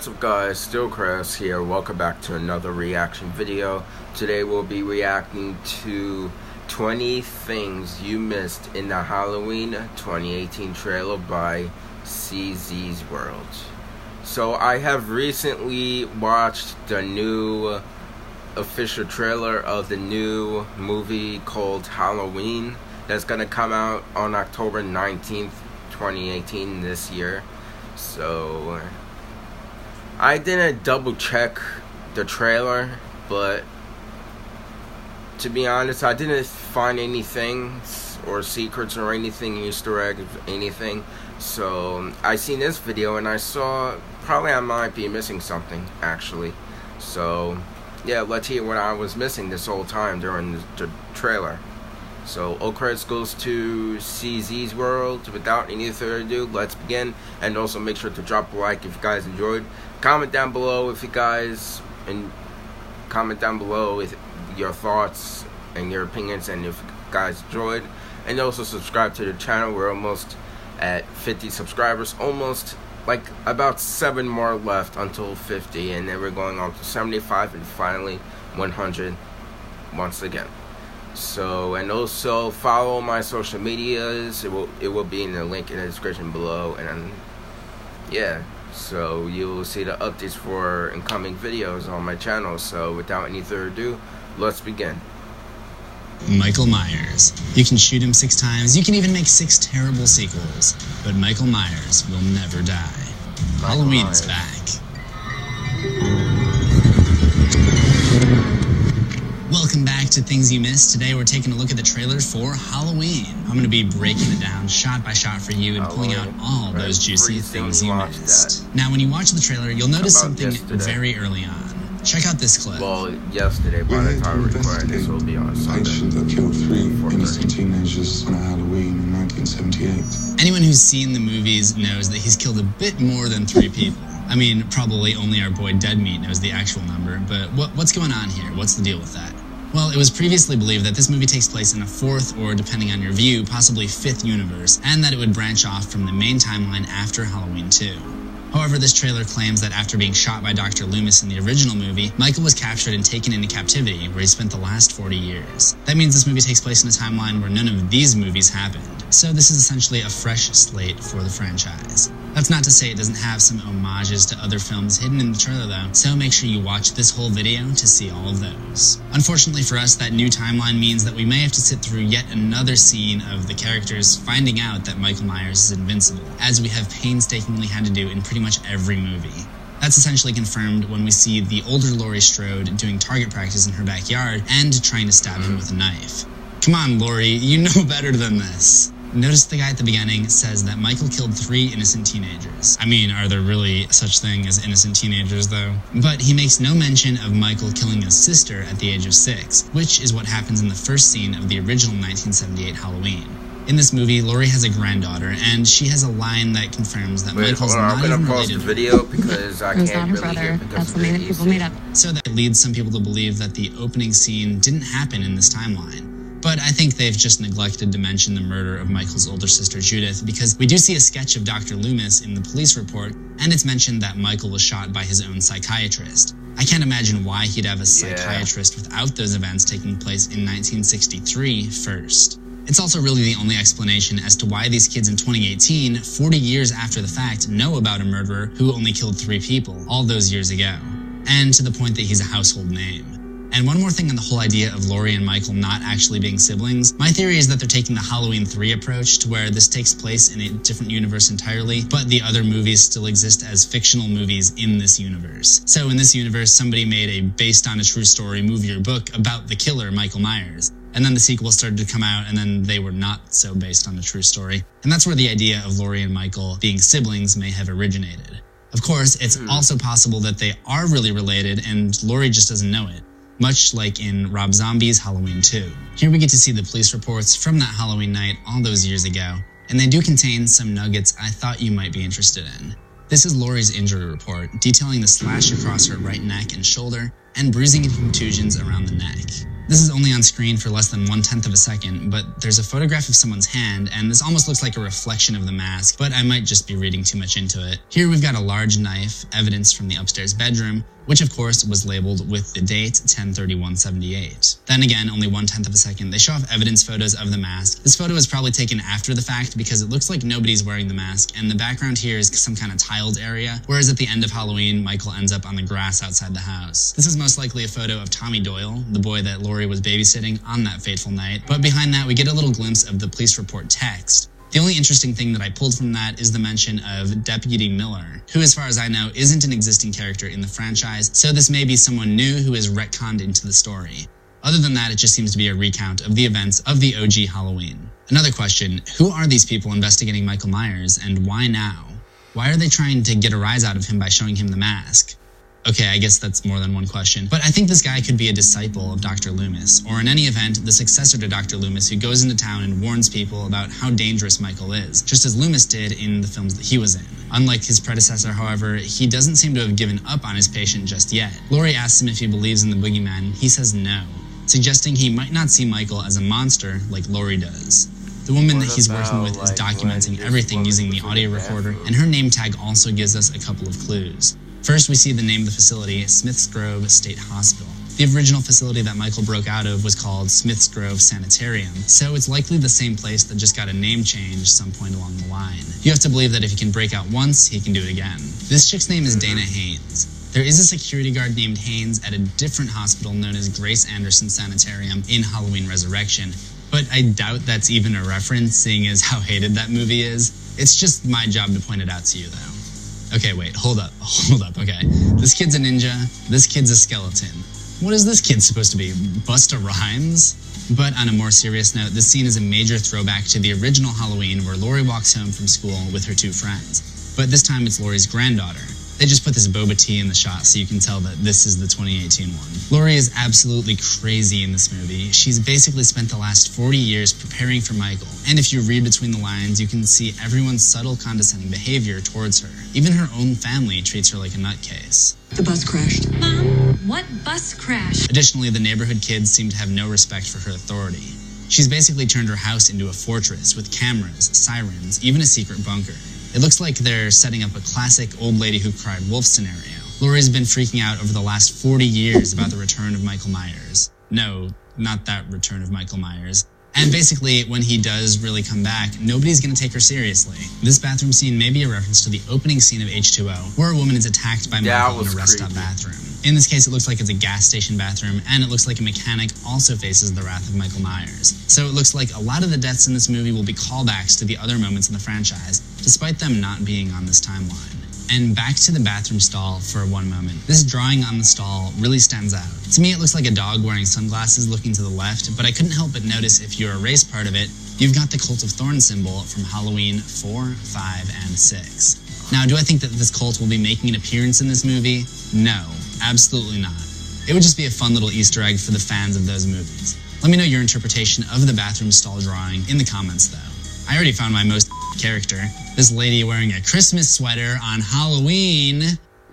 What's up guys, DylCraftZ here. Welcome back to another reaction video. Today we'll be reacting to 20 things you missed in the Halloween 2018 trailer by CZsWorld. So I have recently watched the new official trailer of the new movie called Halloween that's gonna come out on October 19th, 2018 this year. So I didn't double check the trailer, but to be honest, I didn't find anything or secrets or anything, Easter eggs, anything. So I seen this video and I saw probably I might be missing something actually. So yeah, let's hear what I was missing this whole time during the trailer. So all credits goes to CZsWorld. Without any further ado, let's begin. And also make sure to drop a like if you guys enjoyed. Comment down below if you guys, and comment down below with your thoughts and your opinions and if you guys enjoyed. And also subscribe to the channel. We're almost at 50 subscribers, almost, like about 7 more left until 50, and then we're going on to 75 and finally 100 once again. So, and also follow my social medias. It will be in the link in the description below, and yeah, so you will see the updates for incoming videos on my channel. So without any further ado, let's begin. Michael Myers. You can shoot him 6 times, you can even make 6 terrible sequels, but Michael Myers will never die. Halloween is back. Welcome back to Things You Missed. Today we're taking a look at the trailer for Halloween. I'm going to be breaking it down shot by shot for you and pulling out all those juicy things you missed. Now when you watch the trailer, you'll notice something very early on. Check out this clip. Well, yesterday, by the time we're recording this, will be on Sunday. Patient that killed 3 innocent teenagers on Halloween in 1978. Anyone who's seen the movies knows that he's killed a bit more than 3 people. I mean, probably only our boy Deadmeat knows the actual number, but what's going on here? What's the deal with that? Well, it was previously believed that this movie takes place in a 4th, or depending on your view, possibly 5th universe, and that it would branch off from the main timeline after Halloween 2. However, this trailer claims that after being shot by Dr. Loomis in the original movie, Michael was captured and taken into captivity, where he spent the last 40 years. That means this movie takes place in a timeline where none of these movies happened. So this is essentially a fresh slate for the franchise. That's not to say it doesn't have some homages to other films hidden in the trailer though, so make sure you watch this whole video to see all of those. Unfortunately for us, that new timeline means that we may have to sit through yet another scene of the characters finding out that Michael Myers is invincible, as we have painstakingly had to do in pretty much every movie. That's essentially confirmed when we see the older Laurie Strode doing target practice in her backyard and trying to stab him with a knife. Come on, Laurie, you know better than this. Notice the guy at the beginning says that Michael killed 3 innocent teenagers. I mean, are there really such thing as innocent teenagers though? But he makes no mention of Michael killing his sister at the age of 6, which is what happens in the first scene of the original 1978 Halloween. In this movie, Laurie has a granddaughter, and she has a line that confirms that Michael's not even related. I'm gonna pause the video because I can't really hear because that's something that people made up. So that leads some people to believe that the opening scene didn't happen in this timeline. But I think they've just neglected to mention the murder of Michael's older sister Judith, because we do see a sketch of Dr. Loomis in the police report, and it's mentioned that Michael was shot by his own psychiatrist. I can't imagine why he'd have a psychiatrist without those events taking place in 1963 first. It's also really the only explanation as to why these kids in 2018, 40 years after the fact, know about a murderer who only killed 3 people all those years ago, and to the point that he's a household name. And one more thing on the whole idea of Laurie and Michael not actually being siblings, my theory is that they're taking the Halloween 3 approach to where this takes place in a different universe entirely, but the other movies still exist as fictional movies in this universe. So in this universe, somebody made a based on a true story movie or book about the killer, Michael Myers. And then the sequel started to come out, and then they were not so based on a true story. And that's where the idea of Laurie and Michael being siblings may have originated. Of course, it's also possible that they are really related, and Laurie just doesn't know it. Much like in Rob Zombie's Halloween 2. Here we get to see the police reports from that Halloween night all those years ago, and they do contain some nuggets I thought you might be interested in. This is Laurie's injury report, detailing the slash across her right neck and shoulder, and bruising and contusions around the neck. This is only on screen for less than 1/10 of a second, but there's a photograph of someone's hand, and this almost looks like a reflection of the mask, but I might just be reading too much into it. Here we've got a large knife, evidence from the upstairs bedroom, which of course was labeled with the date 10/31/78. Then again, only 1/10 of a second, they show off evidence photos of the mask. This photo was probably taken after the fact because it looks like nobody's wearing the mask, and the background here is some kind of tiled area, whereas at the end of Halloween, Michael ends up on the grass outside the house. This is most likely a photo of Tommy Doyle, the boy that Laurie was babysitting on that fateful night, but behind that we get a little glimpse of the police report text. The only interesting thing that I pulled from that is the mention of Deputy Miller, who as far as I know isn't an existing character in the franchise, so this may be someone new who is retconned into the story. Other than that, it just seems to be a recount of the events of the OG Halloween. Another question, who are these people investigating Michael Myers, and why now? Why are they trying to get a rise out of him by showing him the mask? Okay, I guess that's more than one question, but I think this guy could be a disciple of Dr. Loomis, or in any event, the successor to Dr. Loomis who goes into town and warns people about how dangerous Michael is, just as Loomis did in the films that he was in. Unlike his predecessor, however, he doesn't seem to have given up on his patient just yet. Laurie asks him if he believes in the boogeyman. He says no, suggesting he might not see Michael as a monster like Laurie does. The woman that he's working with is documenting everything using the audio recorder, and her name tag also gives us a couple of clues. First, we see the name of the facility, Smith's Grove State Hospital. The original facility that Michael broke out of was called Smith's Grove Sanitarium, so it's likely the same place that just got a name change some point along the line. You have to believe that if he can break out once, he can do it again. This chick's name is Dana Haynes. There is a security guard named Haynes at a different hospital known as Grace Anderson Sanitarium in Halloween Resurrection, but I doubt that's even a reference, seeing as how hated that movie is. It's just my job to point it out to you, though. Okay, wait, hold up, okay. This kid's a ninja, this kid's a skeleton. What is this kid supposed to be, Busta Rhymes? But on a more serious note, this scene is a major throwback to the original Halloween where Laurie walks home from school with her two friends. But this time it's Laurie's granddaughter. They just put this boba tea in the shot so you can tell that this is the 2018 one. Laurie is absolutely crazy in this movie. She's basically spent the last 40 years preparing for Michael. And if you read between the lines, you can see everyone's subtle condescending behavior towards her. Even her own family treats her like a nutcase. The bus crashed. Mom, what bus crashed? Additionally, the neighborhood kids seem to have no respect for her authority. She's basically turned her house into a fortress with cameras, sirens, even a secret bunker. It looks like they're setting up a classic old lady who cried wolf scenario. Laurie's been freaking out over the last 40 years about the return of Michael Myers. No, not that return of Michael Myers. And basically, when he does really come back, nobody's going to take her seriously. This bathroom scene may be a reference to the opening scene of H2O, where a woman is attacked by Michael in a rest stop bathroom. In this case, it looks like it's a gas station bathroom, and it looks like a mechanic also faces the wrath of Michael Myers. So it looks like a lot of the deaths in this movie will be callbacks to the other moments in the franchise, despite them not being on this timeline. And back to the bathroom stall for one moment. This drawing on the stall really stands out. To me, it looks like a dog wearing sunglasses looking to the left, but I couldn't help but notice if you erase part of it, you've got the Cult of Thorns symbol from Halloween 4, 5, and 6. Now, do I think that this cult will be making an appearance in this movie? No, absolutely not. It would just be a fun little Easter egg for the fans of those movies. Let me know your interpretation of the bathroom stall drawing in the comments, though. I already found my most character. This lady wearing a Christmas sweater on Halloween.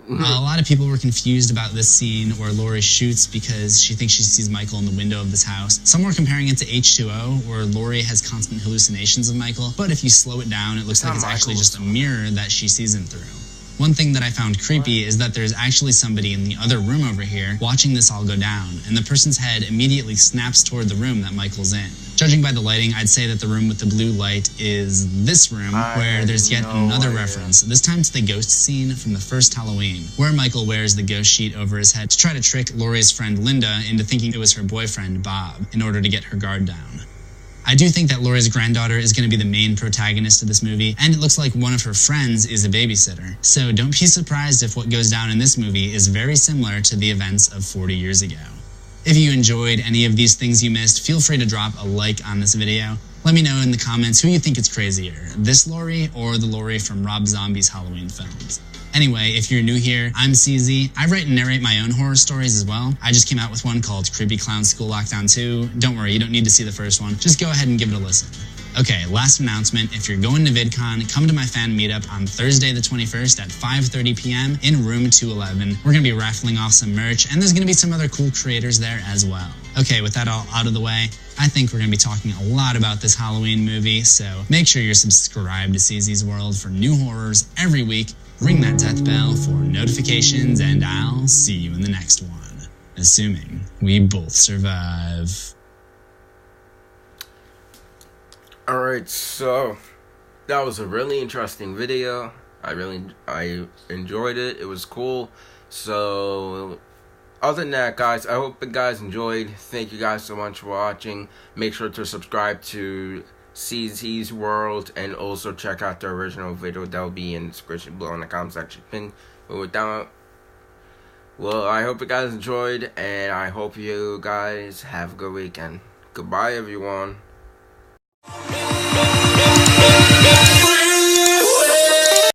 A lot of people were confused about this scene where Laurie shoots because she thinks she sees Michael in the window of this house. Some were comparing it to H2O, where Laurie has constant hallucinations of Michael, but if you slow it down, it looks like it's actually just a mirror that she sees him through. One thing that I found creepy is that there's actually somebody in the other room over here watching this all go down, and the person's head immediately snaps toward the room that Michael's in. Judging by the lighting, I'd say that the room with the blue light is this room, where there's yet another reference, this time to the ghost scene from the first Halloween, where Michael wears the ghost sheet over his head to try to trick Laurie's friend Linda into thinking it was her boyfriend, Bob, in order to get her guard down. I do think that Laurie's granddaughter is going to be the main protagonist of this movie, and it looks like one of her friends is a babysitter. So don't be surprised if what goes down in this movie is very similar to the events of 40 years ago. If you enjoyed any of these things you missed, feel free to drop a like on this video. Let me know in the comments who you think is crazier, this Laurie or the Laurie from Rob Zombie's Halloween films. Anyway, if you're new here, I'm CZ. I write and narrate my own horror stories as well. I just came out with one called Creepy Clown School Lockdown 2. Don't worry, you don't need to see the first one. Just go ahead and give it a listen. Okay, last announcement. If you're going to VidCon, come to my fan meetup on Thursday the 21st at 5:30 p.m. in room 211. We're going to be raffling off some merch, and there's going to be some other cool creators there as well. Okay, with that all out of the way, I think we're going to be talking a lot about this Halloween movie, so make sure you're subscribed to CZsWorld for new horrors every week. Ring that death bell for notifications, and I'll see you in the next one. Assuming we both survive. Alright, so that was a really interesting video. I enjoyed it. It was cool. So other than that, guys, I hope you guys enjoyed. Thank you guys so much for watching. Make sure to subscribe to CZsWorld and also check out the original video that will be in the description below in the comment section. But with that, well, I hope you guys enjoyed, and I hope you guys have a good weekend. Goodbye, everyone.